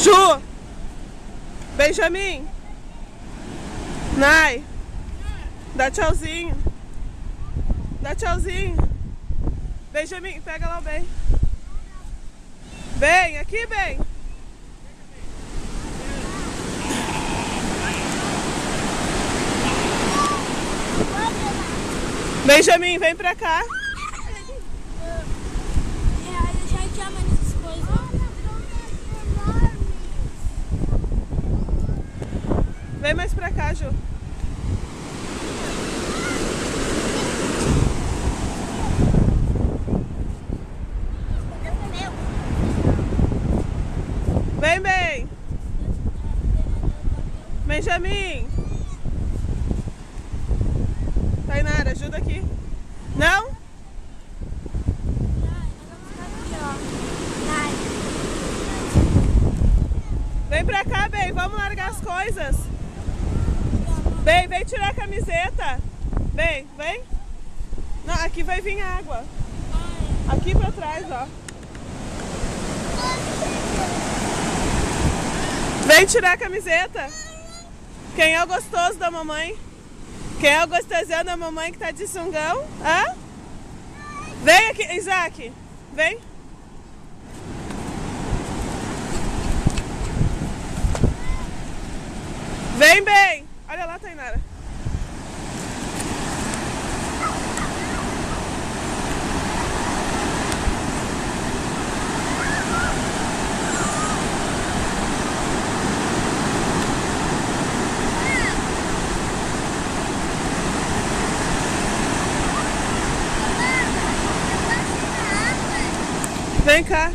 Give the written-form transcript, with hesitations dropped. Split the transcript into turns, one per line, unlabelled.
Ju! Benjamin! Nai! Dá tchauzinho! Dá tchauzinho! Benjamin, pega lá o bem! Bem, aqui, bem! Benjamin, vem pra cá! Vem mais pra cá, Ju. Vem, bem. Benjamin. Tainara, ajuda aqui. Não? Vem pra cá, bem. Vamos largar as coisas. Bem, vem tirar a camiseta. Bem, vem. Não, aqui vai vir água. Aqui pra trás, ó. Vem tirar a camiseta. Quem é o gostoso da mamãe? Quem é o gostosão da mamãe que tá de sungão? Hã? Vem aqui, Isaac. Vem. Vem, bem. Olha lá, Tainara. Vem cá.